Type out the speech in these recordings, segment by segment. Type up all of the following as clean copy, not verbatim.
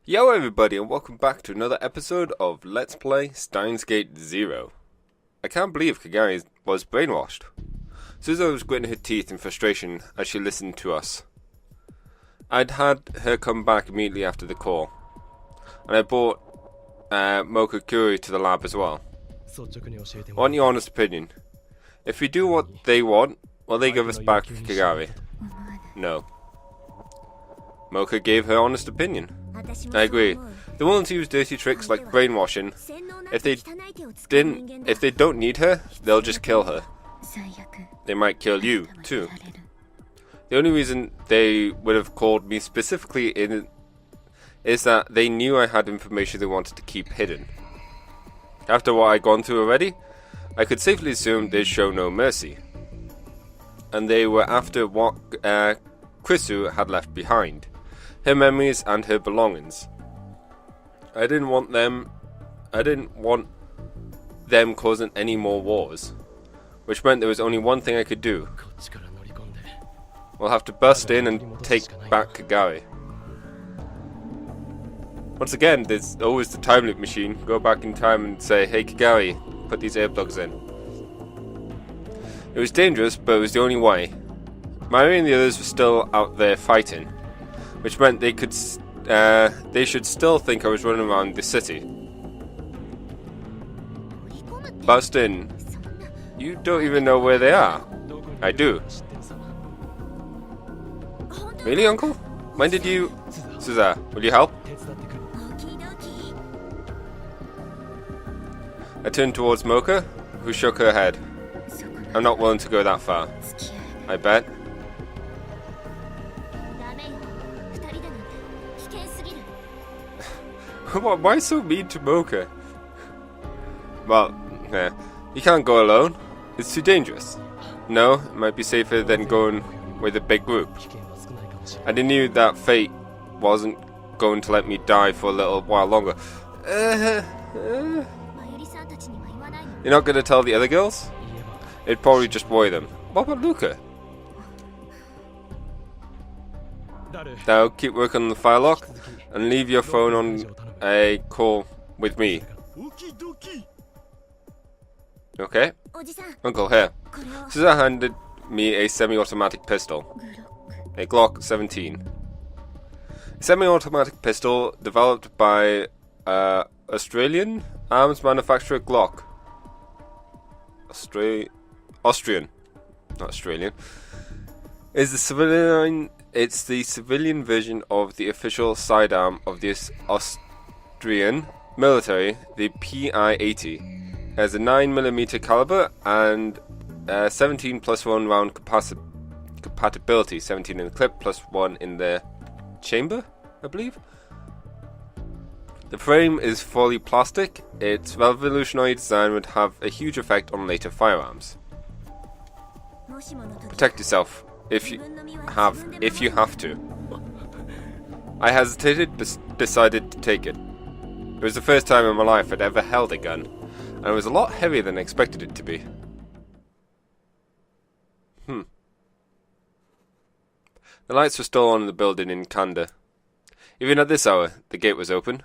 Yo everybody and welcome back to another episode of Let's Play Steins Gate 0. I can't believe Kagari was brainwashed. Suzo was gritting her teeth in frustration as she listened to us. I'd had her come back immediately after the call, and I brought Mocha Kuri to the lab as well. I want your honest opinion. If we do what they want, will they give us back Kagari? No. Mocha gave her honest opinion. I agree. They won't use dirty tricks like brainwashing. If they don't need her, they'll just kill her. They might kill you too. The only reason they would have called me specifically is that they knew I had information they wanted to keep hidden. After what I'd gone through already, I could safely assume they'd show no mercy. And they were after what Krisu had left behind. Her memories and her belongings. I didn't want them causing any more wars, which meant there was only one thing I could do. We'll have to bust in and take back Kagari. Once again, there's always the time loop machine. Go back in time and say, hey Kagari, put these earplugs in. It was dangerous, but it was the only way. Mari and the others were still out there fighting, which meant they should still think I was running around the city. Bust in. You don't even know where they are. I do. Really, Uncle? When did you... Suza, will you help? I turned towards Mocha, who shook her head. I'm not willing to go that far. I bet. Why so mean to Mocha? Well, you can't go alone. It's too dangerous. No, it might be safer than going with a big group. And I knew that fate wasn't going to let me die for a little while longer. You're not going to tell the other girls? It'd probably just worry them. What about Luca? Now keep working on the fire lock and leave your phone on a call with me. Okay. Uncle, here. Suza handed me a semi-automatic pistol. A Glock 17. A semi-automatic pistol developed by Australian arms manufacturer Glock. Austrian. Not Australian. It's the civilian version of the official sidearm of this Austrian military, the PI-80. It has a 9mm caliber and 17 plus 1 round compatibility, 17 in the clip plus 1 in the chamber, I believe. The frame is fully plastic. Its revolutionary design would have a huge effect on later firearms. Protect yourself. If you have to. I hesitated, but decided to take it. It was the first time in my life I'd ever held a gun, and it was a lot heavier than I expected it to be. The lights were still on in the building in Kanda. Even at this hour, the gate was open.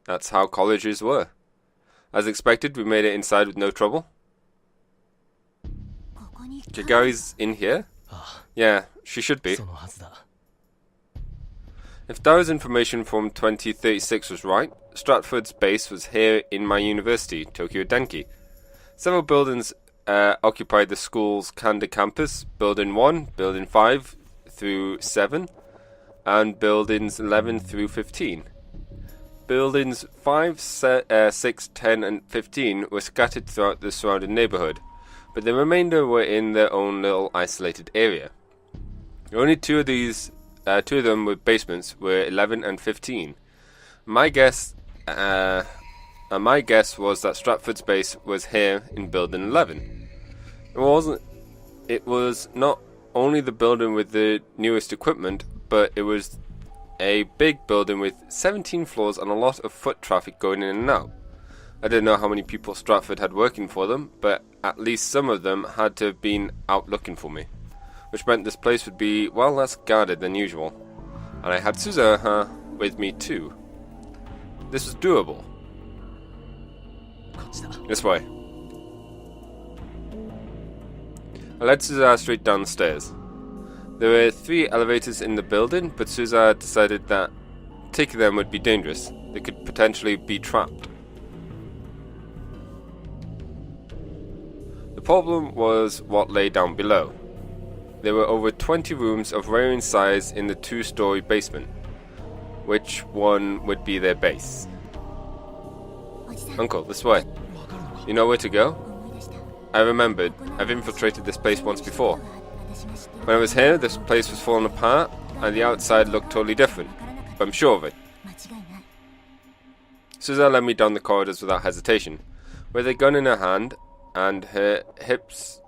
That's how colleges were. As expected, we made it inside with no trouble. Kagari's in here? Yeah, she should be. If Dara's information from 2036 was right, Stratford's base was here in my university, Tokyo Denki. Several buildings occupied the school's Kanda campus, Building 1, Building 5 through 7, and Buildings 11 through 15. Buildings 5, 6, 10 and 15 were scattered throughout the surrounding neighborhood, but the remainder were in their own little isolated area. Only two of them with basements were 11 and 15. My guess was that Stratford's base was here in Building 11. It was not only the building with the newest equipment, but it was a big building with 17 floors and a lot of foot traffic going in and out. I didn't know how many people Stratford had working for them, but at least some of them had to have been out looking for me, which meant this place would be well less guarded than usual. And I had Suza with me too. this was doable. This way. I led Suza straight down the stairs. There were 3 elevators in the building, but Suza decided that taking them would be dangerous. They could potentially be trapped. The problem was what lay down below. There were over 20 rooms of varying size in the 2-story basement. Which one would be their base? Uncle, this way. You know where to go? I remembered. I've infiltrated this place once before. When I was here, this place was falling apart, and the outside looked totally different. But I'm sure of it. Suza led me down the corridors without hesitation. With a gun in her hand, and her hips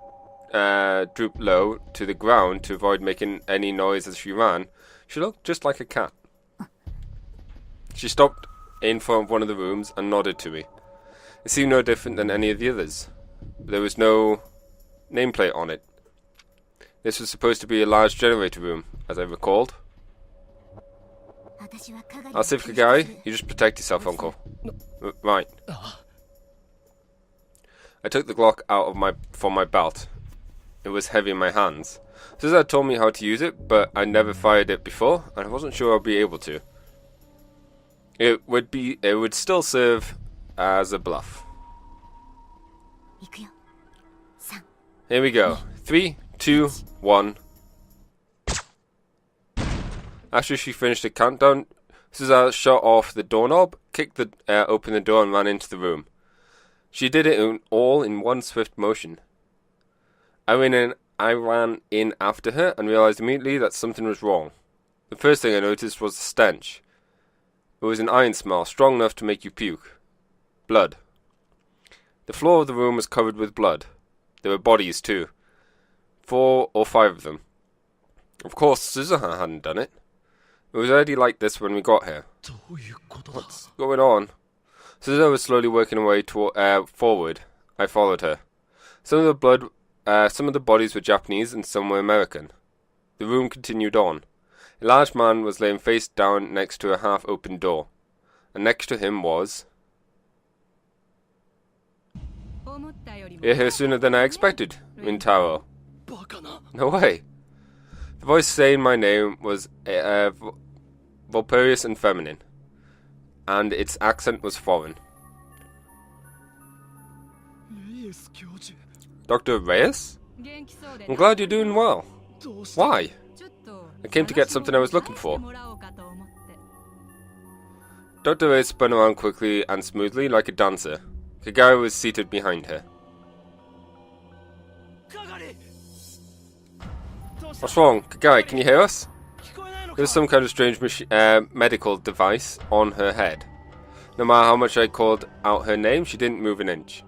drooped low to the ground to avoid making any noise as she ran, she looked just like a cat. She stopped in front of one of the rooms and nodded to me. It seemed no different than any of the others. There was no nameplate on it. This was supposed to be a large generator room, as I recalled. I'll save Kagari. You just protect yourself, Uncle. Right. I took the Glock out of from my belt. It was heavy in my hands. Suza told me how to use it, but I never fired it before, and I wasn't sure I'd be able to. It would still serve as a bluff. Here we go. 3, 2, 1. After she finished the countdown, Suza shot off the doorknob, kicked open the door, and ran into the room. She did it all in one swift motion. I ran in after her and realized immediately that something was wrong. The first thing I noticed was the stench. It was an iron smell, strong enough to make you puke. Blood. The floor of the room was covered with blood. There were bodies too. 4 or 5 of them. Of course, Suza hadn't done it. It was already like this when we got here. What's going on? Suza was slowly working her way forward. I followed her. Some of the bodies were Japanese and some were American. The room continued on. A large man was laying face down next to a half-open door, and next to him was... You're here sooner than I expected, Rintaro. No way. The voice saying my name was vulperious and feminine, and its accent was foreign. Dr. Reyes? I'm glad you're doing well. Why? I came to get something I was looking for. Dr. Reyes spun around quickly and smoothly like a dancer. Kagari was seated behind her. What's wrong? Kagari, can you hear us? There was some kind of strange medical device on her head. No matter how much I called out her name, she didn't move an inch.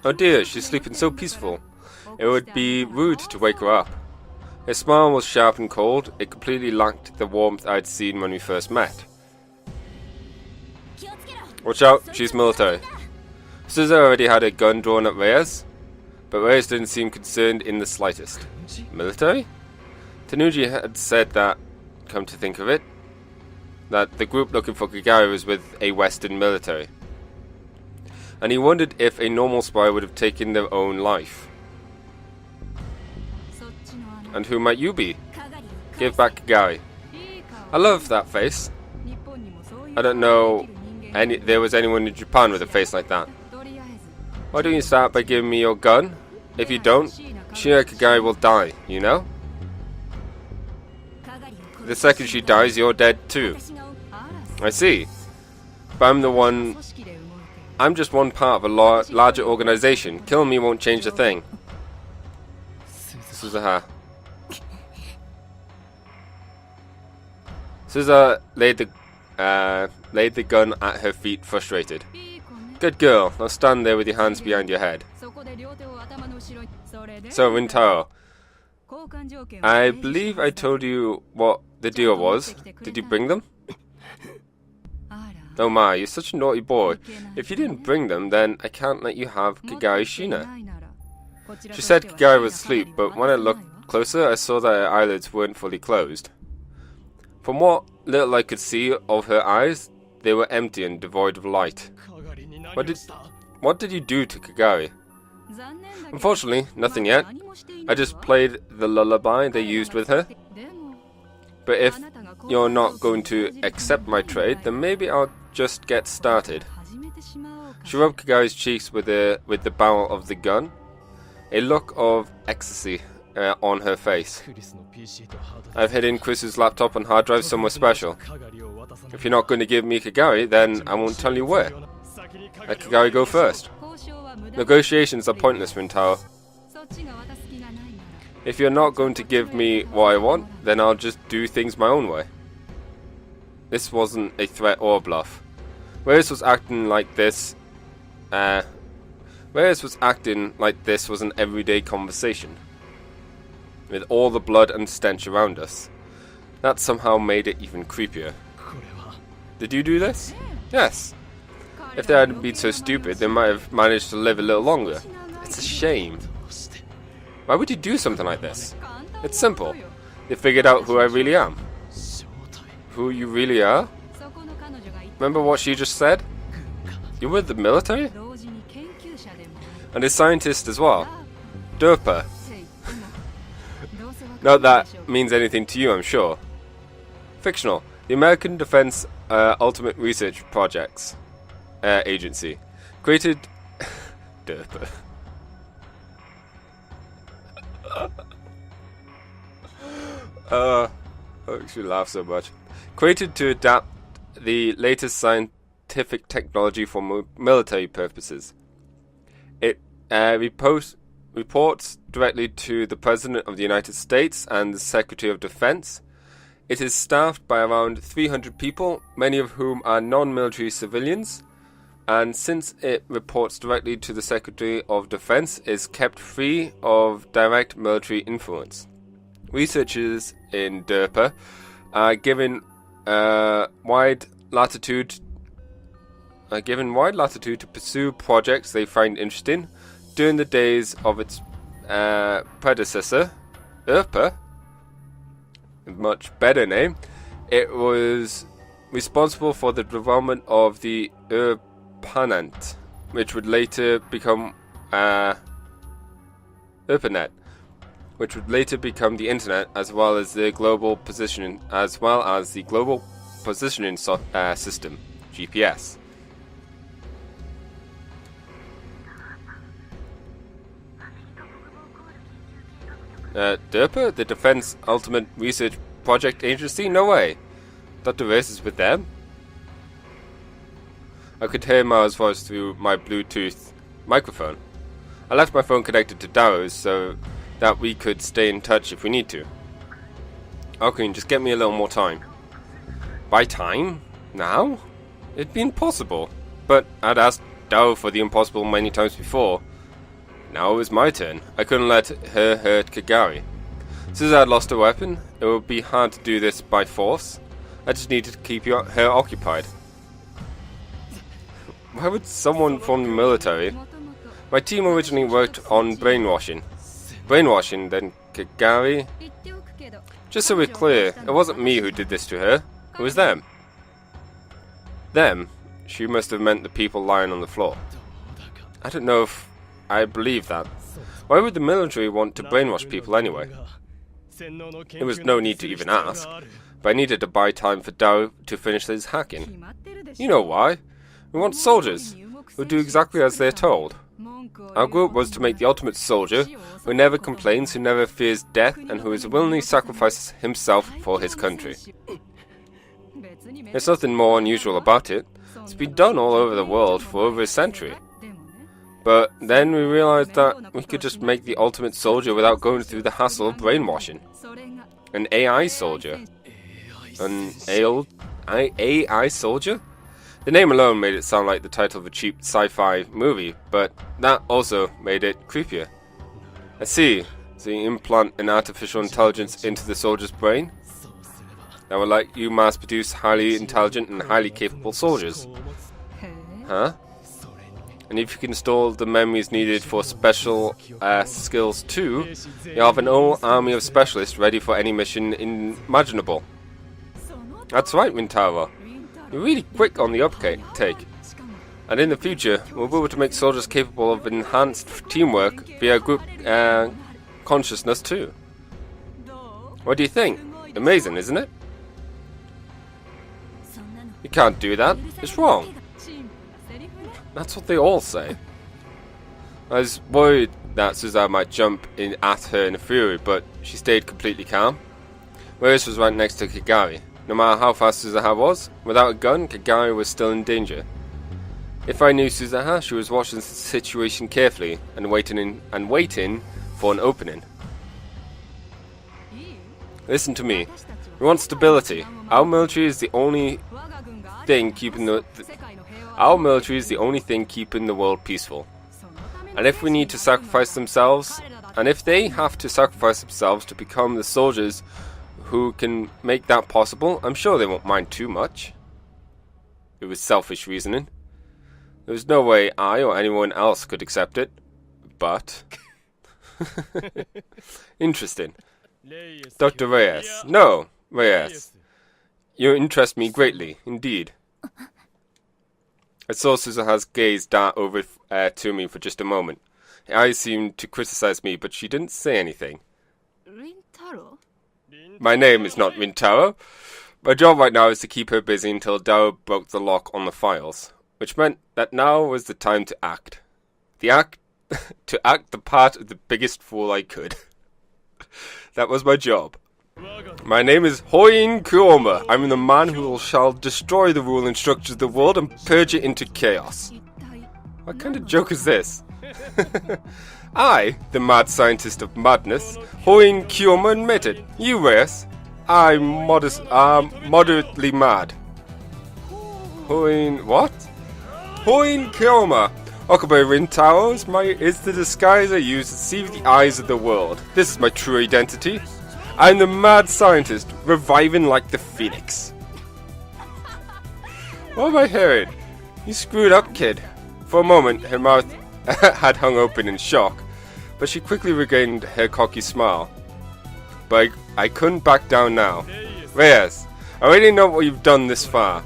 Oh dear, she's sleeping so peaceful. It would be rude to wake her up. Her smile was sharp and cold. It completely lacked the warmth I'd seen when we first met. Watch out, she's military. Suza already had a gun drawn at Reyes, but Reyes didn't seem concerned in the slightest. Military? Tanuji had said that, come to think of it, that the group looking for Kagari was with a Western military. And he wondered if a normal spy would have taken their own life. And who might you be? Give back Kagari. I love that face. I don't know there was anyone in Japan with a face like that. Why don't you start by giving me your gun? If you don't, Shina Kagari will die, you know? The second she dies, you're dead too. I see. But I'm just one part of a larger organization. Killing me won't change a thing. Suza. Suza laid the gun at her feet, frustrated. Good girl. Now stand there with your hands behind your head. So, Rintaro, I believe I told you what the deal was. Did you bring them? Oh my, you're such a naughty boy. If you didn't bring them, then I can't let you have Kagari Shina. She said Kagari was asleep, but when I looked closer, I saw that her eyelids weren't fully closed. From what little I could see of her eyes, they were empty and devoid of light. What did you do to Kagari? Unfortunately, nothing yet. I just played the lullaby they used with her. But if you're not going to accept my trade, then maybe I'll just get started. She rubbed Kagari's cheeks with the barrel of the gun, a look of ecstasy on her face. I've hidden Chris's laptop and hard drive somewhere special. If you're not going to give me Kagari, then I won't tell you where. Let Kagari go first. Negotiations are pointless, Rintaro. If you're not going to give me what I want, then I'll just do things my own way. This wasn't a threat or a bluff. Reyes was acting like this was an everyday conversation, with all the blood and stench around us. That somehow made it even creepier. Did you do this? Yes. If they hadn't been so stupid, they might have managed to live a little longer. It's a shame. Why would you do something like this? It's simple. They figured out who I really am. Who you really are? Remember what she just said? You're with the military? And a scientist as well. Derpa. Not that means anything to you, I'm sure. Fictional. The American Defense Ultimate Research Projects Agency. Created... Derpa. Makes me laugh so much. Created to adapt the latest scientific technology for military purposes. It reports directly to the President of the United States and the Secretary of Defense. It is staffed by around 300 people, many of whom are non-military civilians, and since it reports directly to the Secretary of Defense, is kept free of direct military influence. Researchers in DERPA are given wide latitude to pursue projects they find interesting. During the days of its predecessor, ERPA, a much better name, it was responsible for the development of the ERPANET, which would later become ERPANET, which would later become the Internet, as well as the global positioning, system, GPS. DERPA, the Defense Ultimate Research Project Agency? No way. Dr. Reyes is with them? I could hear Mara's voice through my Bluetooth microphone. I left my phone connected to Darrow's so that we could stay in touch if we need to. Okay, just get me a little more time. By time? Now? It'd be impossible. But I'd asked Darrow for the impossible many times before. Now it was my turn. I couldn't let her hurt Kagari. Since I had lost a weapon, it would be hard to do this by force. I just needed to keep her occupied. Why would someone from the military? My team originally worked on brainwashing. Brainwashing, then Kagari. Just so we're clear, it wasn't me who did this to her. It was them. Them? She must have meant the people lying on the floor. I don't know if I believe that. Why would the military want to brainwash people anyway? There was no need to even ask, but I needed to buy time for Darrow to finish his hacking. You know why? We want soldiers who do exactly as they're told. Our goal was to make the ultimate soldier who never complains, who never fears death, and who is willingly sacrifices himself for his country. There's nothing more unusual about it. It's been done all over the world for over a century. But then we realized that we could just make the ultimate soldier without going through the hassle of brainwashing. An AI soldier. An AI soldier? The name alone made it sound like the title of a cheap sci-fi movie, but that also made it creepier. I see. So you implant an artificial intelligence into the soldier's brain? That would let you mass-produce highly intelligent and highly capable soldiers. Huh? And if you can install the memories needed for special skills too, you have an whole army of specialists ready for any mission imaginable. That's right, Rintaro. You're really quick on the uptake. And in the future, we'll be able to make soldiers capable of enhanced teamwork via group consciousness too. What do you think? Amazing, isn't it? You can't do that. It's wrong. That's what they all say. I was worried that Suzuha might jump in at her in a fury, but she stayed completely calm. Reyes was right next to Kagari. No matter how fast Suzuha was, without a gun, Kagari was still in danger. If I knew Suzuha, she was watching the situation carefully and waiting for an opening. Listen to me. We want stability. Our military is the only thing keeping the world peaceful. And if we need to sacrifice themselves, and if they have to sacrifice themselves to become the soldiers who can make that possible, I'm sure they won't mind too much. It was selfish reasoning. There was no way I or anyone else could accept it. But... Interesting. Dr. Reyes. No, Reyes. You interest me greatly, indeed. I saw Suzuha's gaze dart over to me for just a moment. Her eyes seemed to criticize me, but she didn't say anything. My name is not Rintaro. My job right now is to keep her busy until Dao broke the lock on the files, which meant that now was the time to act. To act the part of the biggest fool I could. That was my job. My name is Hoin Kuroma. I'm the man who shall destroy the ruling structures of the world and purge it into chaos. What kind of joke is this? I, the mad scientist of madness, Hoin Kuroma, admitted. You, Reyes, I'm moderately mad. Hoin... what? Hoin Kuroma. Okabe Rintaro is the disguise I use to deceive the eyes of the world. This is my true identity. I'm the mad scientist, reviving like the phoenix. What am I hearing? You screwed up, kid. For a moment, her mouth had hung open in shock, but she quickly regained her cocky smile. But I couldn't back down now. Reyes, I already know what you've done this far.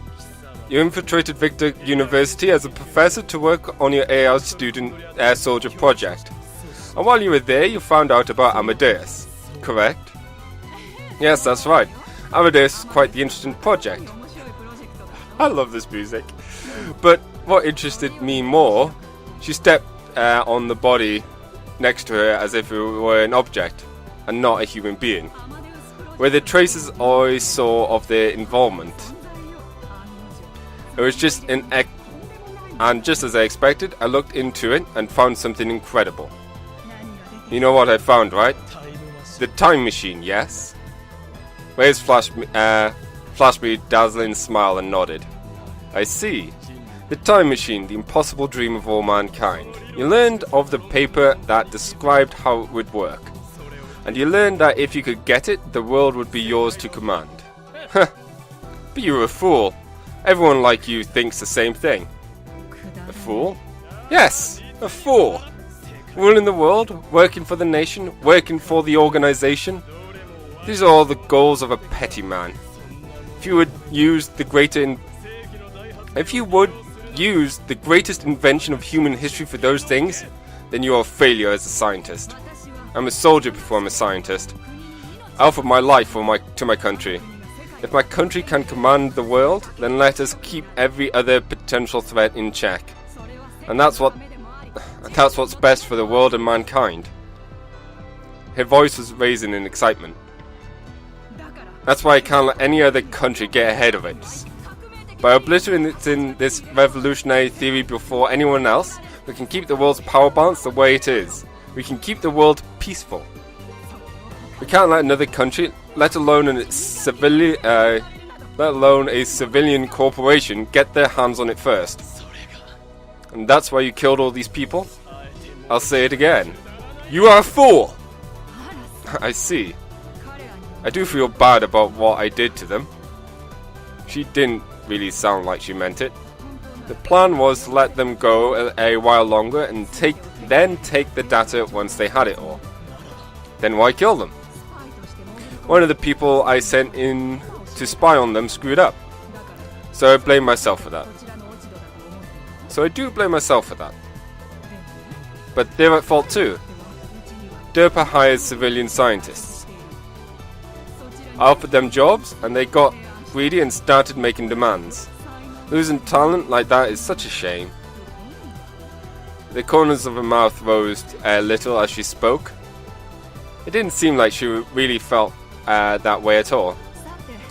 You infiltrated Victor University as a professor to work on your AI student air soldier project. And while you were there, you found out about Amadeus, correct? Yes, that's right. Amadeus is quite the interesting project. I love this music. But what interested me more, she stepped on the body next to her as if it were an object, and not a human being. Were the traces I saw of their involvement? It was just and just as I expected, I looked into it and found something incredible. You know what I found, right? The time machine, yes? Reyes flashed me a dazzling smile and nodded. I see. The time machine, the impossible dream of all mankind. You learned of the paper that described how it would work. And you learned that if you could get it, the world would be yours to command. But you're a fool. Everyone like you thinks the same thing. A fool? Yes, a fool. Ruling the world, working for the nation, working for the organization. These are all the goals of a petty man. If you would use the greatest invention of human history for those things, then you are a failure as a scientist. I'm a soldier before I'm a scientist. I offer my life to my country. If my country can command the world, then let us keep every other potential threat in check. And that's what's best for the world and mankind. Her voice was raising in excitement. That's why I can't let any other country get ahead of it. By obliterating this revolutionary theory before anyone else, we can keep the world's power balance the way it is. We can keep the world peaceful. We can't let another country, let alone a civilian corporation, get their hands on it first. And that's why you killed all these people? I'll say it again. You are a fool! I see. I do feel bad about what I did to them. She didn't really sound like she meant it. The plan was to let them go a while longer and then take the data once they had it all. Then why kill them? One of the people I sent in to spy on them screwed up. So I blame myself for that. But they're at fault too. Derpa hires civilian scientists. I offered them jobs and they got greedy and started making demands. Losing talent like that is such a shame. The corners of her mouth rose a little as she spoke. It didn't seem like she really felt that way at all.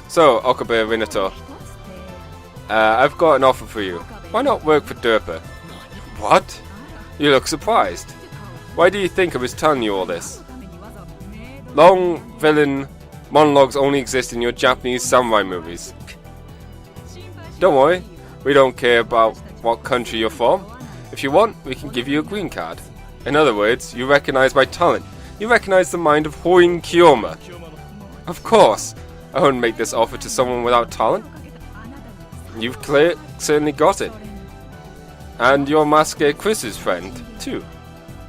So, Okabe Minato, I've got an offer for you. Why not work for Derpa? What? You look surprised. Why do you think I was telling you all this? Long villain monologues only exist in your Japanese samurai movies. Don't worry, we don't care about what country you're from. If you want, we can give you a green card. In other words, you recognize my talent. You recognize the mind of Hoin Kiyoma. Of course, I wouldn't make this offer to someone without talent. You've certainly got it. And you're Masuke Chris's friend, too.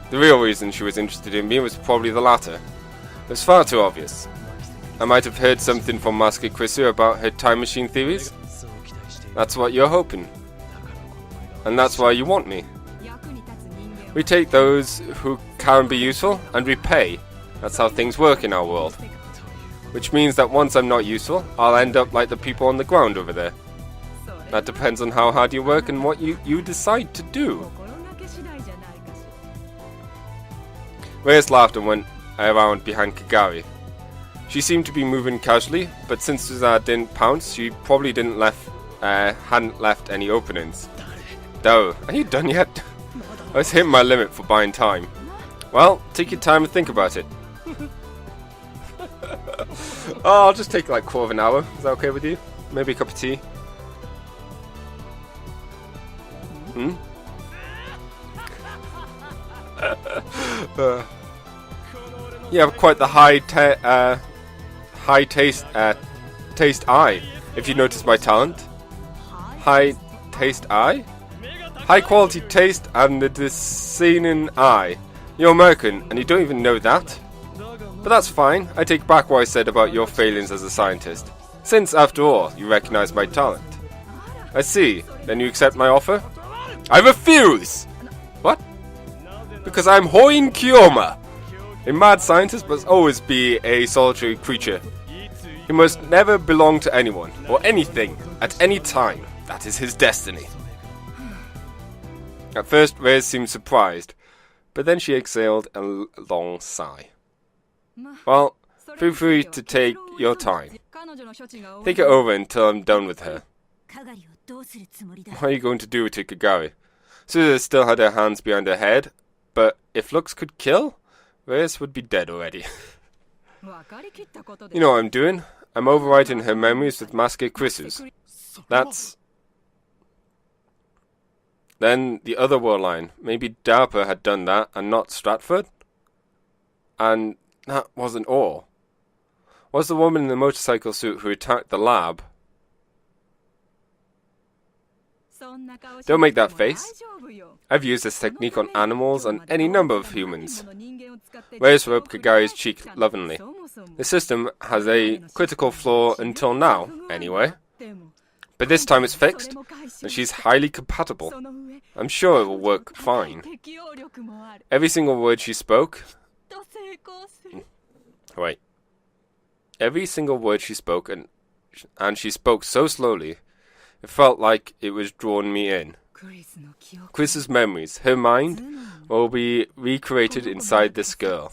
The real reason she was interested in me was probably the latter. It was far too obvious. I might have heard something from Masuke Chrisu about her time machine theories. That's what you're hoping. And that's why you want me. We take those who can be useful and we pay. That's how things work in our world. Which means that once I'm not useful, I'll end up like the people on the ground over there. That depends on how hard you work and what you decide to do. Reyes laughed and went around behind Kagari. She seemed to be moving casually, but since Suza didn't pounce, she probably hadn't left any openings. Dao, are you done yet? I was hitting my limit for buying time. Well, take your time and think about it. Oh, I'll just take like a quarter of an hour. Is that okay with you? Maybe a cup of tea? You have quite the high taste eye, if you notice my talent. High taste eye? High quality taste and the discerning eye. You're American and you don't even know that? But that's fine, I take back what I said about your failings as a scientist. Since, after all, you recognize my talent. I see, then you accept my offer? I refuse! What? Because I'm Hoin Kiyoma! A mad scientist must always be a solitary creature. He must never belong to anyone, or anything, at any time. That is his destiny. At first, Reyes seemed surprised, but then she exhaled a long sigh. Well, feel free to take your time. Think it over until I'm done with her. What are you going to do to Kagari? Suza still had her hands behind her head, but if looks could kill, Reyes would be dead already. You know what I'm doing? I'm overwriting her memories with Masuke Chris's. That's... Then the other war line. Maybe Darpa had done that and not Stratford? And that wasn't all. Was the woman in the motorcycle suit who attacked the lab? Don't make that face. I've used this technique on animals and any number of humans. Reyes rubbed Kagari's cheek lovingly. The system has a critical flaw until now, anyway. But this time it's fixed, and she's highly compatible. I'm sure it will work fine. Every single word she spoke... Wait. Every single word she spoke, and she spoke so slowly, it felt like it was drawing me in. Chris's memories, her mind, will be recreated inside this girl.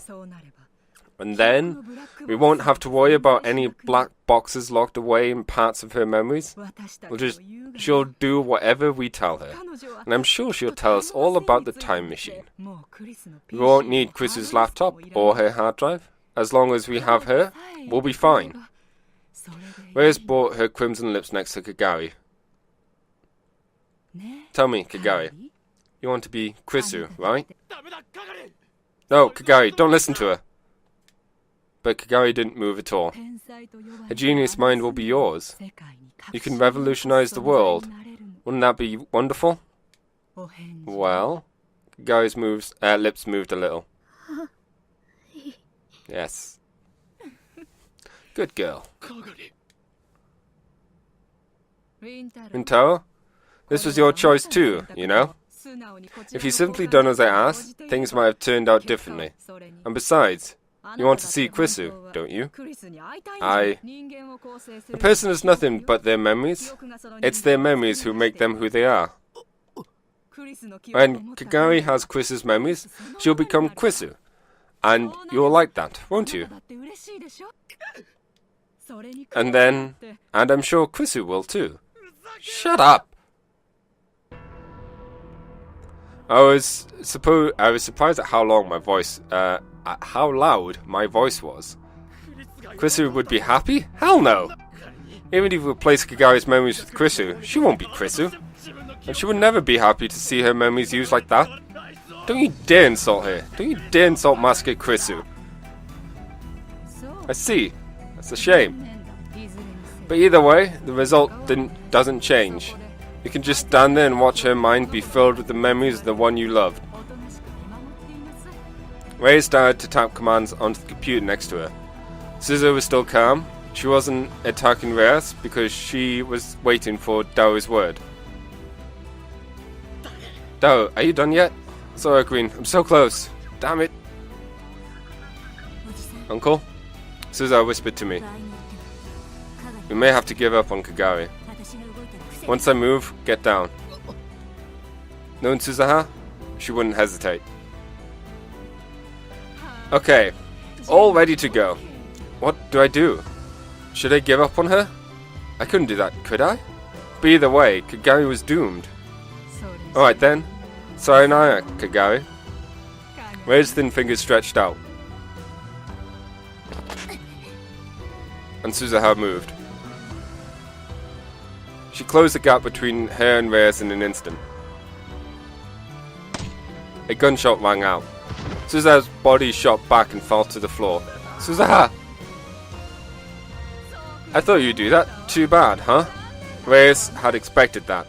And then, we won't have to worry about any black boxes locked away in parts of her memories. She'll do whatever we tell her. And I'm sure she'll tell us all about the time machine. We won't need Chris's laptop or her hard drive. As long as we have her, we'll be fine. Reyes brought her crimson lips next to Kagari. Tell me, Kagari, you want to be Chrisu, right? No, Kagari, don't listen to her. But Kagari didn't move at all. A genius mind will be yours. You can revolutionize the world. Wouldn't that be wonderful? Well, Kagari's lips moved a little. Yes. Good girl. Rintaro? This was your choice too, you know? If you simply done as I asked, things might have turned out differently. And besides, you want to see Krisu, don't you? A person has nothing but their memories. It's their memories who make them who they are. When Kagari has Krisu's memories, she'll become Krisu. And you'll like that, won't you? And I'm sure Krisu will too. Shut up! I was surprised at how loud my voice was. Krisu would be happy? Hell no! Even if you replace Kagari's memories with Krisu, she won't be Krisu. And she would never be happy to see her memories used like that. Don't you dare insult her. Don't you dare insult Master Krisu. I see. That's a shame. But either way, the result doesn't change. You can just stand there and watch her mind be filled with the memories of the one you loved. Rei started to type commands onto the computer next to her. Suzuha was still calm. She wasn't attacking Reyes because she was waiting for Dao's word. Dao, are you done yet? Sorry, Green, I'm so close. Damn it. Uncle? Suzuha whispered to me. We may have to give up on Kagari. Once I move, get down. Knowing Suzuha, she wouldn't hesitate. Okay, all ready to go. What do I do? Should I give up on her? I couldn't do that, could I? But either way, Kagari was doomed. Alright then. Sayonara, Kagari. Rei's thin fingers stretched out. And Suzuha moved. She closed the gap between her and Reyes in an instant. A gunshot rang out. Suzuha's body shot back and fell to the floor. Suzuha! I thought you'd do that. Too bad, huh? Reyes had expected that.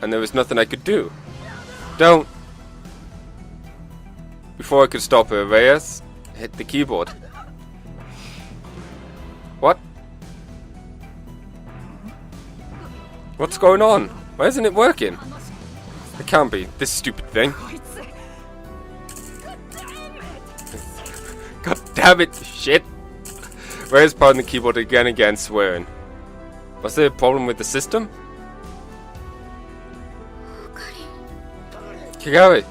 And there was nothing I could do. Don't! Before I could stop her, Reyes hit the keyboard. What? What's going on? Why isn't it working? It can't be. This stupid thing. God damn it! Shit! Reyes pounded the keyboard again, swearing. Was there a problem with the system? Kagari!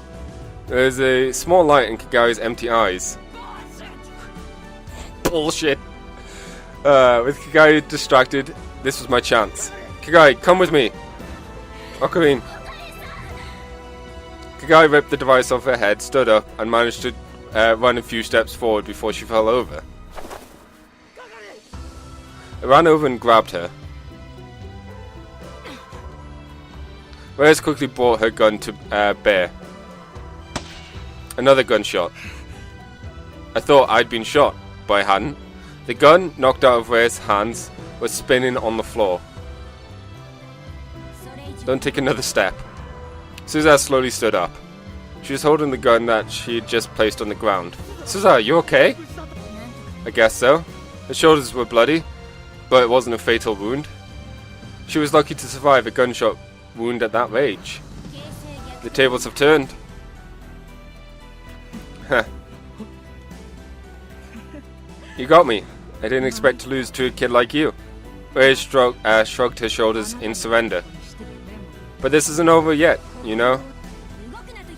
There's a small light in Kagari's empty eyes. Bullshit! With Kagari distracted, this was my chance. Kagari, come with me! Ocarine! Kagari ripped the device off her head, stood up, and managed to run a few steps forward before she fell over. I ran over and grabbed her. Reyes quickly brought her gun to bear. Another gunshot. I thought I'd been shot, but I hadn't. The gun, knocked out of Reyes' hands, was spinning on the floor. Don't take another step. Suzuha slowly stood up. She was holding the gun that she had just placed on the ground. Suzuha, you okay? I guess so. Her shoulders were bloody, but it wasn't a fatal wound. She was lucky to survive a gunshot wound at that age. The tables have turned. Heh. You got me. I didn't expect to lose to a kid like you. Rei shrugged her shoulders in surrender. But this isn't over yet, you know?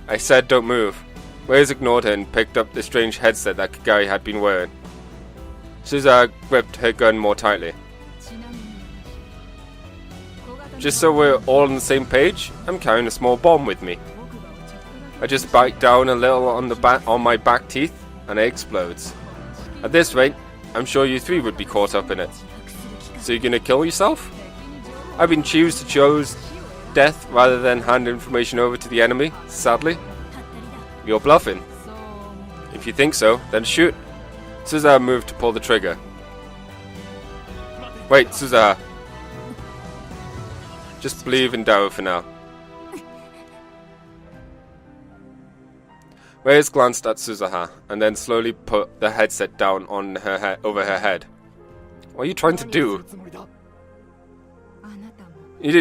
I said don't move. Reyes ignored her and picked up the strange headset that Kagari had been wearing. Suzuha gripped her gun more tightly. Just so we're all on the same page, I'm carrying a small bomb with me. I just bite down a little on my back teeth, and it explodes. At this rate, I'm sure you three would be caught up in it. So you're gonna kill yourself? I've been choose death rather than hand information over to the enemy, sadly. You're bluffing. If you think so, then shoot. Suzuha moved to pull the trigger. Wait, Suzuha. Just believe in Dao for now. Reyes glanced at Suzuha and then slowly put the headset down on her over her head. What are you trying to do? You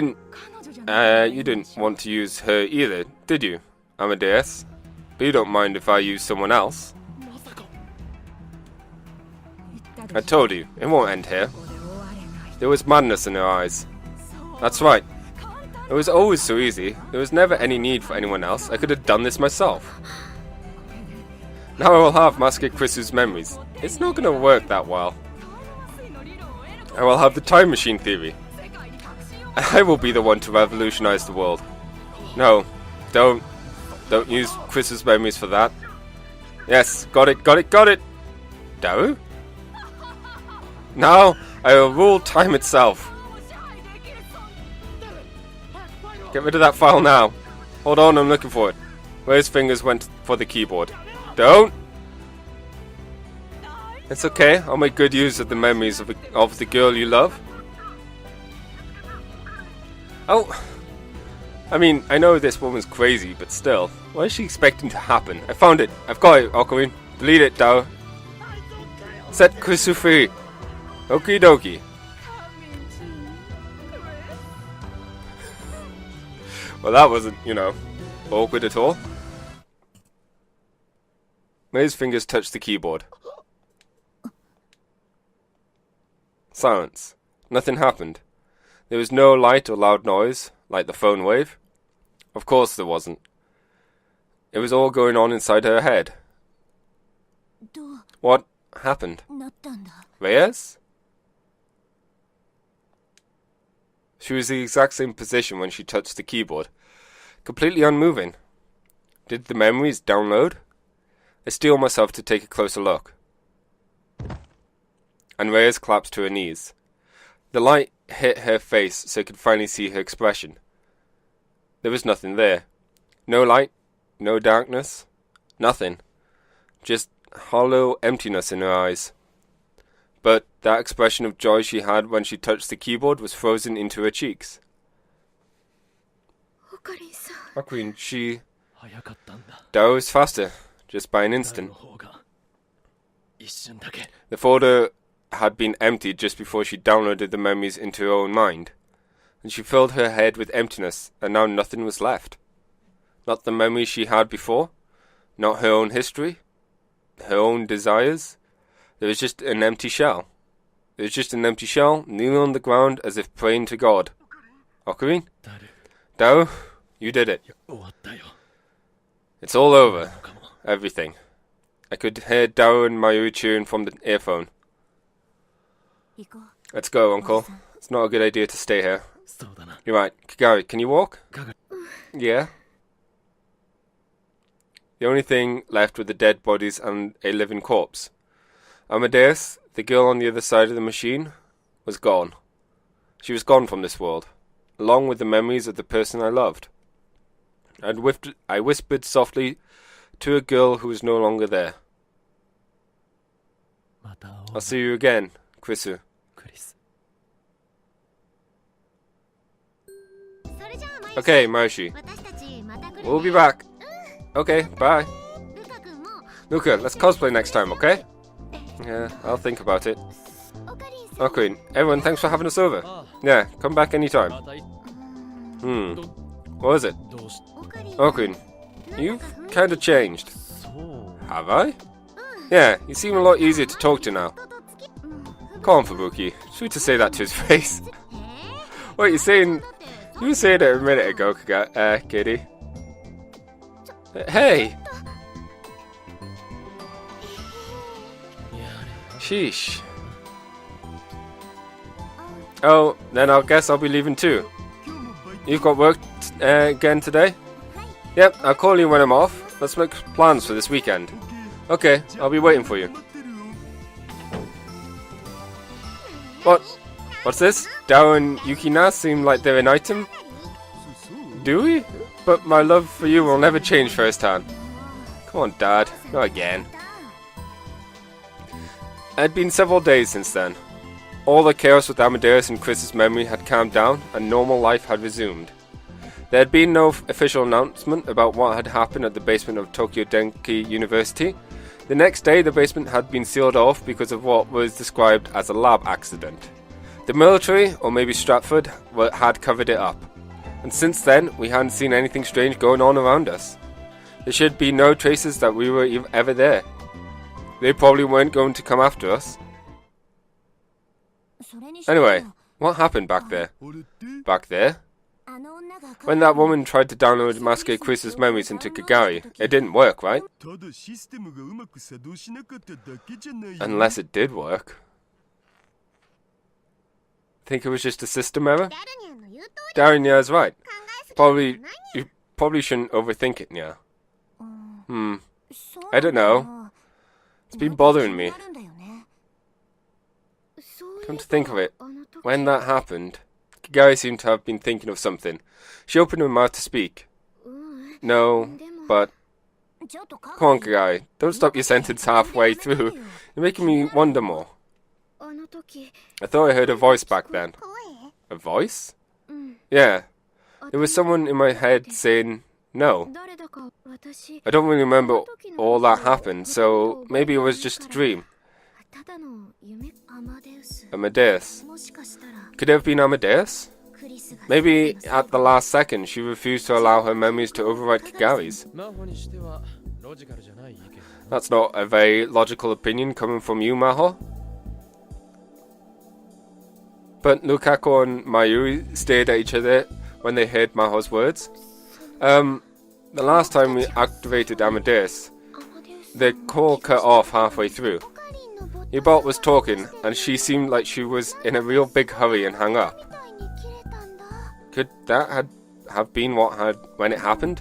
didn't want to use her either, did you, Amadeus? But you don't mind if I use someone else. I told you, it won't end here. There was madness in her eyes. That's right. It was always so easy. There was never any need for anyone else. I could have done this myself. Now I will have Master Krisu's memories. It's not going to work that well. I will have the time machine theory. I will be the one to revolutionize the world. No, don't use Krisu's memories for that. Yes, got it. Daru? Now I will rule time itself. Get rid of that file now. Hold on, I'm looking for it. Where his fingers went for the keyboard. Don't! It's okay, I'll make good use of the memories of the girl you love. Oh, I mean, I know this woman's crazy, but still. What is she expecting to happen? I found it. I've got it, Ocarine. Delete it, Dao. Set Krisu free. Okie dokie. Well, that wasn't, awkward at all. May's fingers touched the keyboard. Silence. Nothing happened. There was no light or loud noise, like the phone wave. Of course there wasn't. It was all going on inside her head. What happened? Reyes? She was the exact same position when she touched the keyboard. Completely unmoving. Did the memories download? I steel myself to take a closer look. And Reyes collapsed to her knees. The light hit her face so I could finally see her expression. There was nothing there. No light, no darkness, nothing. Just hollow emptiness in her eyes. But that expression of joy she had when she touched the keyboard was frozen into her cheeks. Ocarine, she... Dao was faster, just by an instant. The folder had been emptied just before she downloaded the memories into her own mind. And she filled her head with emptiness, and now nothing was left. Not the memories she had before, not her own history, her own desires. There was just an empty shell. There was just an empty shell, kneeling on the ground as if praying to God. Ocarine? Dao, you did it. It's all over. Everything. I could hear Dao and Mayuri cheering from the earphone. Let's go, Uncle. It's not a good idea to stay here. You're right. Kagari, can you walk? Yeah. The only thing left were the dead bodies and a living corpse. Amadeus, the girl on the other side of the machine, was gone. She was gone from this world, along with the memories of the person I loved. I whispered softly to a girl who was no longer there. I'll see you again, Krisu. Okay, Moshi. We'll be back. Okay, bye. Luca, let's cosplay next time, okay? Yeah, I'll think about it. Ocarine, everyone, thanks for having us over. Yeah, come back anytime. What is it? Ocarine, you've kind of changed. Have I? Yeah, you seem a lot easier to talk to now. Come on, Fubuki. Sweet to say that to his face. What, you saying... You were saying it a minute ago, Kitty. Hey! Sheesh. Oh, then I guess I'll be leaving too. You've got work again today? Yep, I'll call you when I'm off. Let's make plans for this weekend. Okay, I'll be waiting for you. What? What's this? Dao and Yukina seem like they're an item? Do we? But my love for you will never change firsthand. Come on, Dad. Not again. It had been several days since then. All the chaos with Amadeus and Chris's memory had calmed down, and normal life had resumed. There had been no official announcement about what had happened at the basement of Tokyo Denki University. The next day, the basement had been sealed off because of what was described as a lab accident. The military, or maybe Stratford, had covered it up. And since then, we hadn't seen anything strange going on around us. There should be no traces that we were ever there. They probably weren't going to come after us. Anyway, what happened back there? Back there? When that woman tried to download Masuke Chris's memories into Kagari, it didn't work, right? Unless it did work. Think it was just a system error? Darren is right. You probably shouldn't overthink it, Nya. I don't know. It's been bothering me. Come to think of it, when that happened, Kagari seemed to have been thinking of something. She opened her mouth to speak. No, but... Come on, Kagari, don't stop your sentence halfway through. You're making me wonder more. I thought I heard a voice back then. A voice? Yeah. There was someone in my head saying no. I don't really remember all that happened, so maybe it was just a dream. Amadeus. Could it have been Amadeus? Maybe at the last second she refused to allow her memories to override Kagari's. That's not a very logical opinion coming from you, Maho. But Lukaku and Mayuri stared at each other when they heard Maho's words. The last time we activated Amadeus, the call cut off halfway through. Yubot was talking, and she seemed like she was in a real big hurry and hung up. Could that have been when it happened?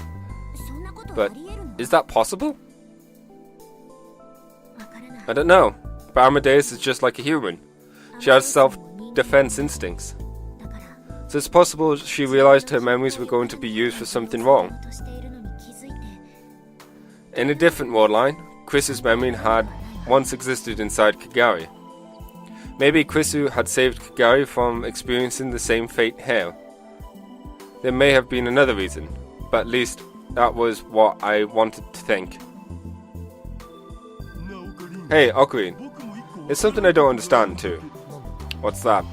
But is that possible? I don't know, but Amadeus is just like a human. She has self-defense instincts. So it's possible she realized her memories were going to be used for something wrong. In a different world line, Chris's memory had once existed inside Kagari. Maybe Chrisu had saved Kagari from experiencing the same fate here. There may have been another reason, but at least that was what I wanted to think. Hey, Ocarine, there's something I don't understand too. What's that?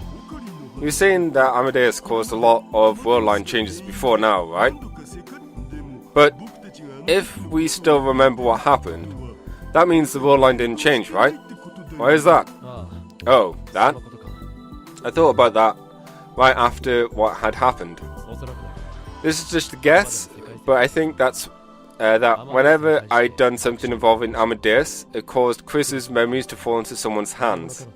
You're saying that Amadeus caused a lot of world line changes before now, right? But if we still remember what happened, that means the world line didn't change, right? Why is that? Oh, that? I thought about that right after what had happened. This is just a guess, but I think that's that whenever I'd done something involving Amadeus, it caused Chris's memories to fall into someone's hands.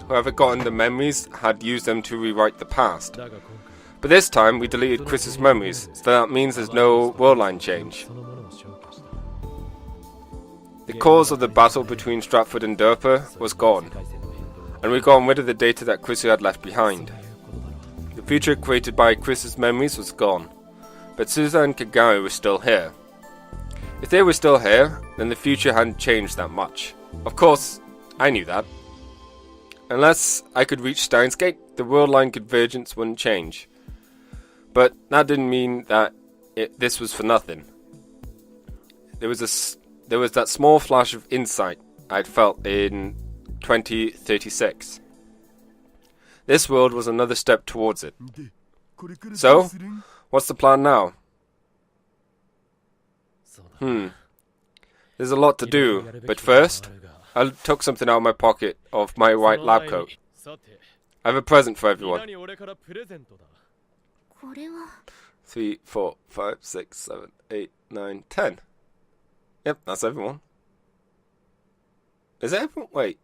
Whoever gotten the memories had used them to rewrite the past. But this time we deleted Chris's memories, so that means there's no world line change. The cause of the battle between Stratford and Durpa was gone, and we got rid of the data that Chrisu had left behind. The future created by Chris's memories was gone, but Suza and Kagari were still here. If they were still here, then the future hadn't changed that much. Of course, I knew that. Unless I could reach Steins Gate, the world line convergence wouldn't change. But that didn't mean that this was for nothing. There was that small flash of insight I'd felt in 2036. This world was another step towards it. So, what's the plan now? There's a lot to do, but first, I took something out of my pocket of my white lab coat. I have a present for everyone. 3, 4, 5, 6, 7, 8, 9, 10. Yep, that's everyone. Is that everyone? Wait.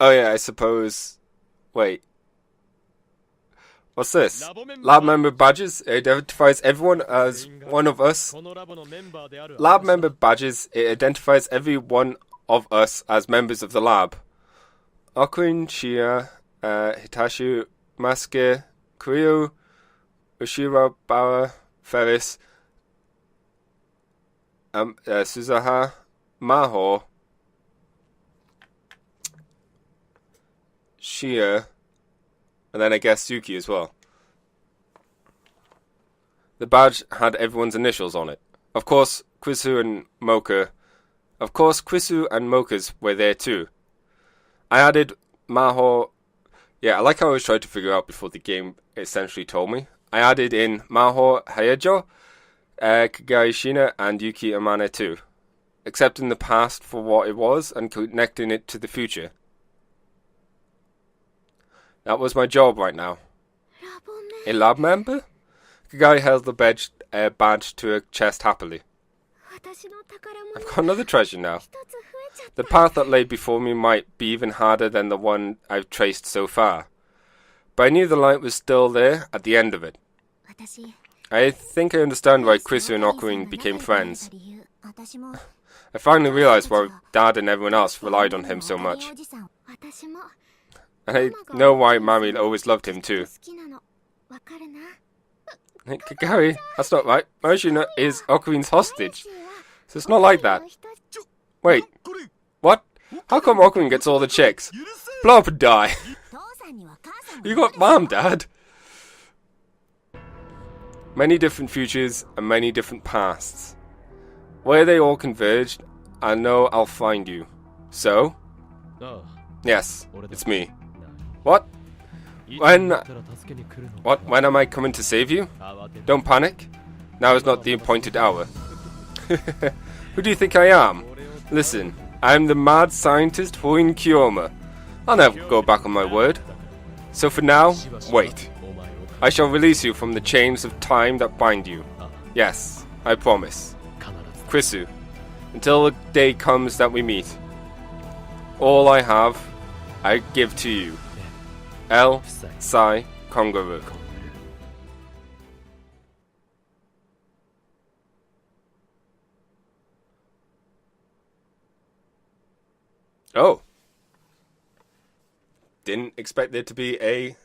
Oh yeah, I suppose... Wait. What's this? Lab member badges. It identifies everyone as one of us. Lab member badges. It identifies every one of us as members of the lab. Okurine, Shia, Hitachi, Masuke, Kuryu, Ushira, Bauer, Ferris, Suzaha, Maho, Shia, and then I guess Suki as well. The badge had everyone's initials on it. Of course, Krisu and Mocha's were there too, I added Maho. Yeah, I like how I was trying to figure out before the game essentially told me. I added in Maho Hayajo, Kagai Shina, and Yuki Amane too, accepting the past for what it was and connecting it to the future. That was my job right now. A lab member? Kagai held the badge to her chest happily. I've got another treasure now. The path that lay before me might be even harder than the one I've traced so far. But I knew the light was still there at the end of it. I think I understand why Krisu and Ocarine became friends. I finally realized why Dad and everyone else relied on him so much. And I know why Mami always loved him too. Hey, Kagari, that's not right. Marishina is Ocarine's hostage. So it's not like that. Wait, what? How come Ocarine gets all the chicks? Blow up and die. You got Mom, Dad. Many different futures and many different pasts. Where they all converged, I know I'll find you. So? Yes, it's me. What? When am I coming to save you? Don't panic. Now is not the appointed hour. Who do you think I am? Listen, I'm the mad scientist Huin Kiyoma. I'll never go back on my word. So for now, wait. I shall release you from the chains of time that bind you. Yes, I promise. Krisu, until the day comes that we meet. All I have, I give to you. L. Sai Kongaru. Oh. Didn't expect there to be a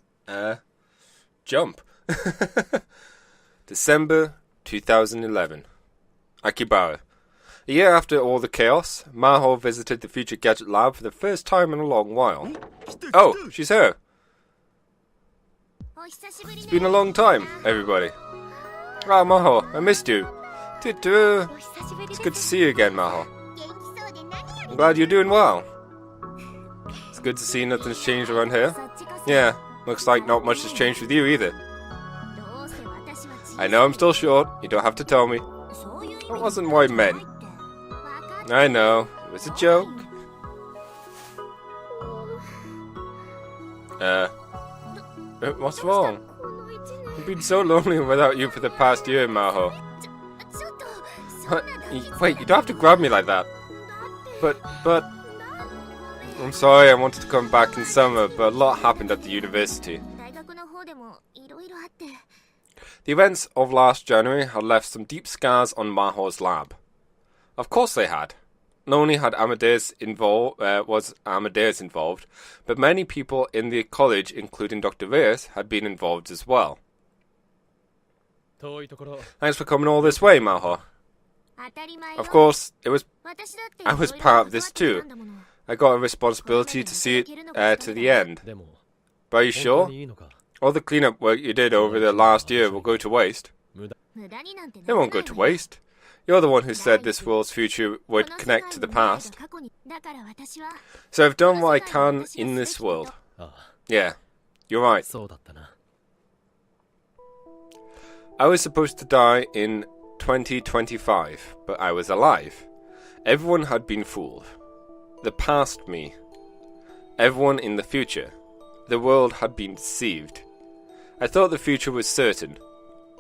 jump. December 2011. Akibara. A year after all the chaos, Maho visited the Future Gadget Lab for the first time in a long while. Oh, she's here. It's been a long time, everybody. Ah, Maho, I missed you. It's good to see you again, Maho. I'm glad you're doing well. It's good to see nothing's changed around here. Yeah, looks like not much has changed with you either. I know I'm still short, you don't have to tell me. That wasn't what I meant. I know, it was a joke. What's wrong? I've been so lonely without you for the past year, Maho. Wait, you don't have to grab me like that. But... I'm sorry, I wanted to come back in summer, but a lot happened at the university. The events of last January had left some deep scars on Maho's lab. Of course they had. Not only had Amadeus involved, but many people in the college, including Dr. Reyes, had been involved as well. Thanks for coming all this way, Maho. Of course, I was part of this too. I got a responsibility to see it to the end. But are you sure? All the cleanup work you did over the last year will go to waste. It won't go to waste. You're the one who said this world's future would connect to the past. So I've done what I can in this world. Yeah, you're right. I was supposed to die in 2025, but I was alive. Everyone had been fooled. The past me. Everyone in the future. The world had been deceived. I thought the future was certain,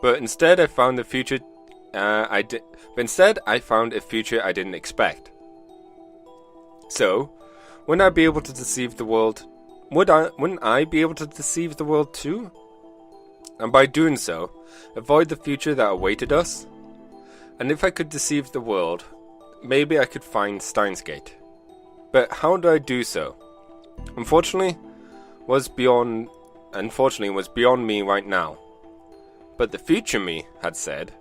but instead I found a future I didn't expect. So, wouldn't I be able to deceive the world? Wouldn't I be able to deceive the world too? And by doing so, avoid the future that awaited us? And if I could deceive the world, maybe I could find Steins Gate. But how do I do so? Unfortunately, was beyond me right now. But the future me had said,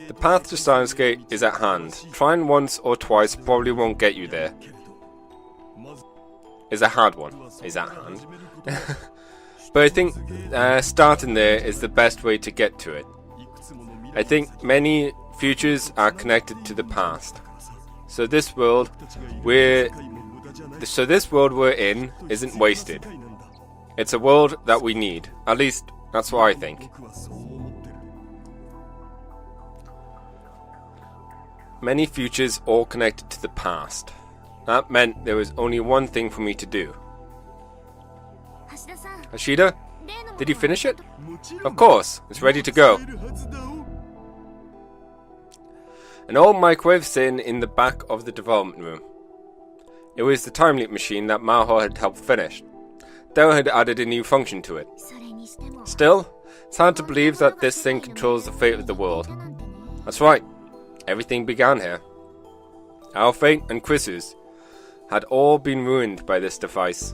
the path to Steins Gate is at hand. Trying once or twice probably won't get you there. Is a hard one. Is at hand. But I think starting there is the best way to get to it. I think many futures are connected to the past. So this world we're in isn't wasted. It's a world that we need. At least, that's what I think. Many futures all connected to the past. That meant there was only one thing for me to do. Hashida? Did you finish it? Of course, it's ready to go. An old microwave sitting in the back of the development room. It was the time leap machine that Maho had helped finish. Dell had added a new function to it. Still, it's hard to believe that this thing controls the fate of the world. That's right, everything began here. Our fate and Chris's had all been ruined by this device.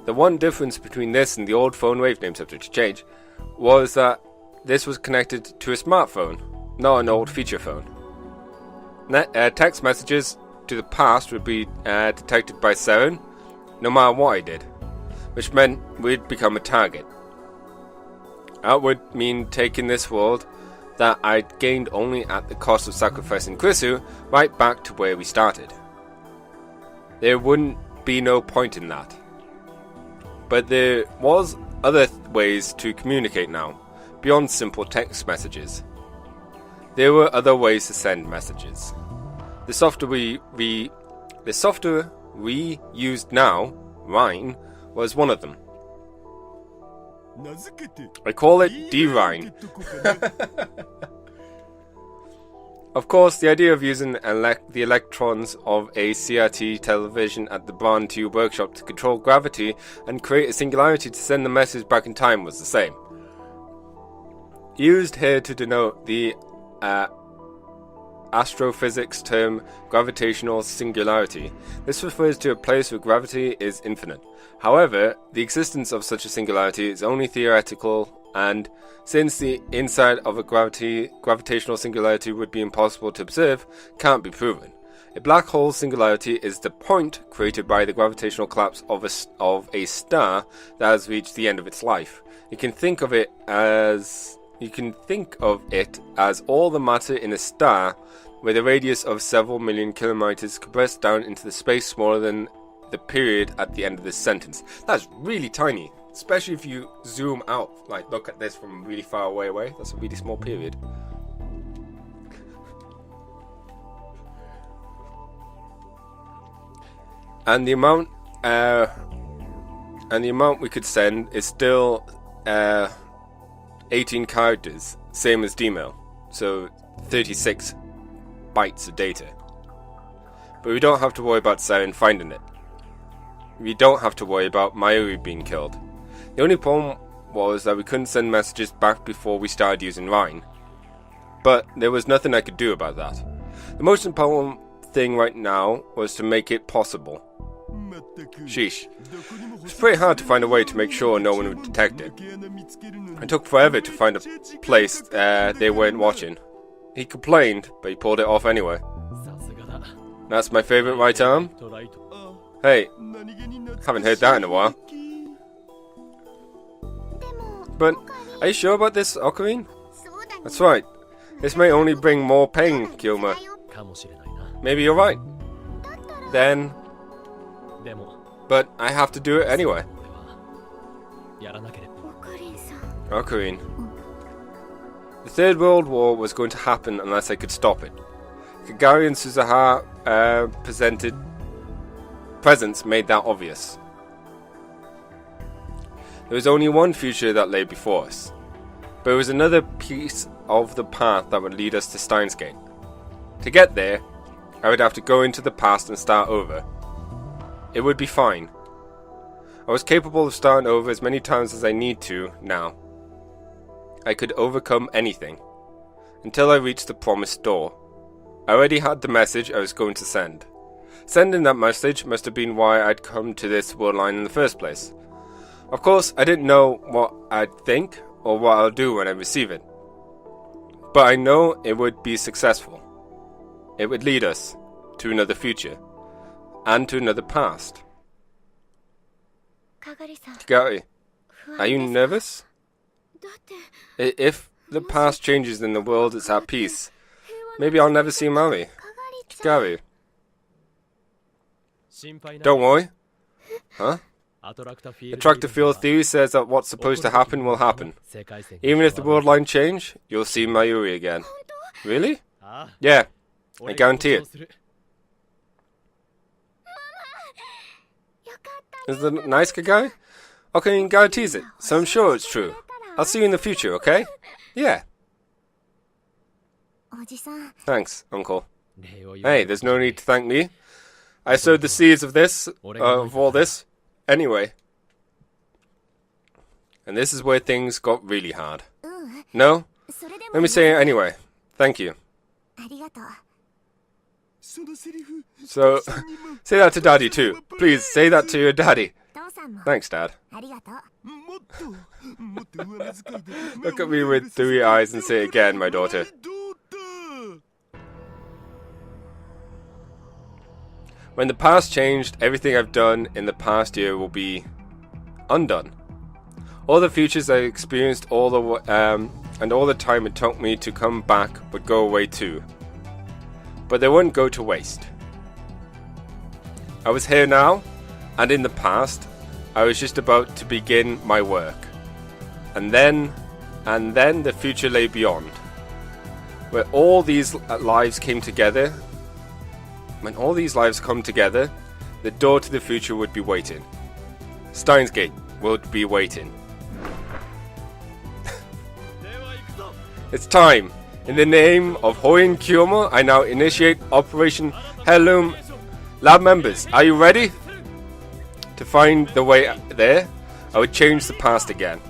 The one difference between this and the old phone wavename subject to change was that this was connected to a smartphone, not an old feature phone. Text messages to the past would be detected by Seren, no matter what I did, which meant we'd become a target. That would mean taking this world that I'd gained only at the cost of sacrificing Krisu right back to where we started. There wouldn't be no point in that. But there was other ways to communicate now, beyond simple text messages. There were other ways to send messages. The software we used now, Rhine, was one of them. I call it D-Rhine. Of course, the idea of using the electrons of a CRT television at the Barn 2 workshop to control gravity and create a singularity to send the message back in time was the same. Used here to denote the astrophysics term gravitational singularity. This refers to a place where gravity is infinite. However, the existence of such a singularity is only theoretical, and since the inside of a gravitational singularity would be impossible to observe, can't be proven. A black hole singularity is the point created by the gravitational collapse of a star that has reached the end of its life. You can think of it as all the matter in a star with a radius of several million kilometers compressed down into the space smaller than the period at the end of this sentence. That's really tiny, especially if you zoom out, like look at this from really far away. That's a really small period. And the amount we could send is still 18 characters, same as Dmail, so 36 bytes of data. But we don't have to worry about Seren finding it. We don't have to worry about Mayuri being killed. The only problem was that we couldn't send messages back before we started using Rhine. But there was nothing I could do about that. The most important thing right now was to make it possible. Sheesh. It was pretty hard to find a way to make sure no one would detect it. It took forever to find a place they weren't watching. He complained, but he pulled it off anyway. That's my favourite right arm. Hey, haven't heard that in a while. But, are you sure about this, Ocarine? That's right. This may only bring more pain, Kyoma. Maybe you're right. Then... But I have to do it anyway. Ocarine. The Third World War was going to happen unless I could stop it. Kagari and Suzuha presence made that obvious. There was only one future that lay before us, but it was another piece of the path that would lead us to Steins Gate. To get there, I would have to go into the past and start over. It would be fine. I was capable of starting over as many times as I need to now. I could overcome anything, until I reached the promised door. I already had the message I was going to send. Sending that message must have been why I'd come to this world line in the first place. Of course, I didn't know what I'd think or what I'll do when I receive it. But I know it would be successful. It would lead us to another future, and to another past. Kagari, are you nervous? If the past changes and the world is at peace, maybe I'll never see Mari. Gary. Don't worry. Huh? Attractor field theory says that what's supposed to happen will happen. Even if the world line change, you'll see Mayuri again. Really? Yeah, I guarantee it. Is it nice, Kagari? Okay, he guarantees it, so I'm sure it's true. I'll see you in the future, okay? Yeah. Thanks, Uncle. Hey, there's no need to thank me. I sowed the seeds of all this, anyway. And this is where things got really hard. No? Let me say it anyway. Thank you. So, say that to Daddy too. Please, say that to your daddy. Thanks, Dad. Look at me with dewy eyes and say it again, my daughter. When the past changed, everything I've done in the past year will be undone. All the futures I experienced, and all the time it took me to come back would go away too. But they wouldn't go to waste. I was here now, and in the past, I was just about to begin my work. And then the future lay beyond. Where all these lives came together. When all these lives come together, the door to the future would be waiting. Steins Gate would be waiting. It's time. In the name of Hoin Kyomo, I now initiate Operation Heirloom. Lab members, are you ready? To find the way there, I would change the past again.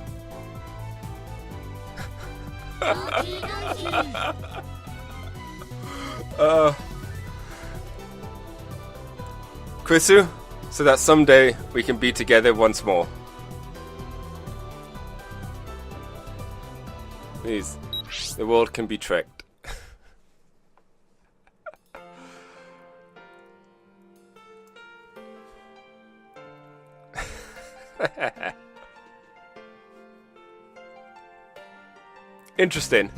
Krisu, so that someday we can be together once more. Please, the world can be tricked. Interesting.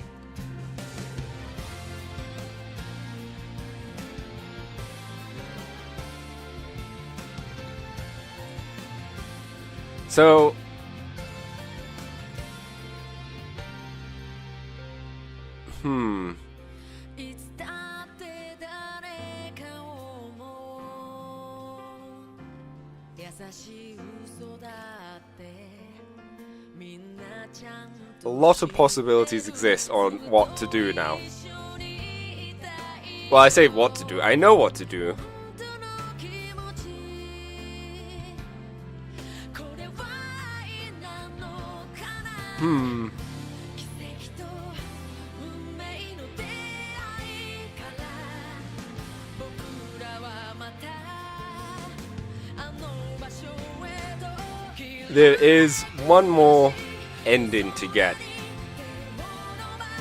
So a lot of possibilities exist on what to do now. Well, I say what to do. I know what to do. There is one more ending to get,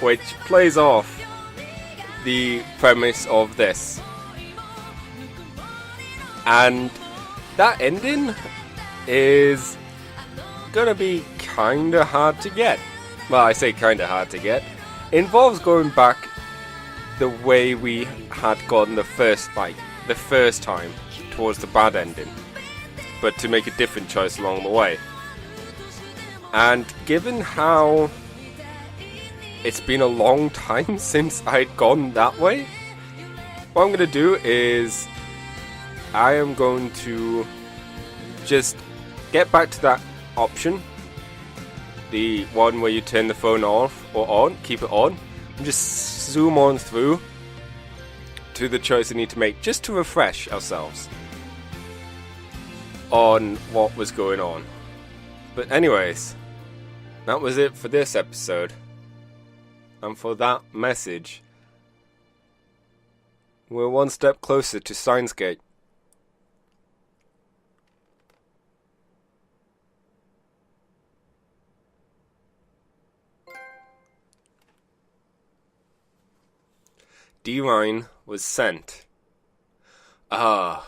which plays off the premise of this. And that ending is gonna be kinda hard to get. Well, I say kinda hard to get. It involves going back the way we had gone the first time towards the bad ending, but to make a different choice along the way. And given how it's been a long time since I'd gone that way, what I'm going to do is I am going to just get back to that option, the one where you turn the phone off or on, keep it on, and just zoom on through to the choice I need to make just to refresh ourselves on what was going on. But anyways, that was it for this episode. And for that message, we're one step closer to Steins Gate. D-Line was sent. Ah.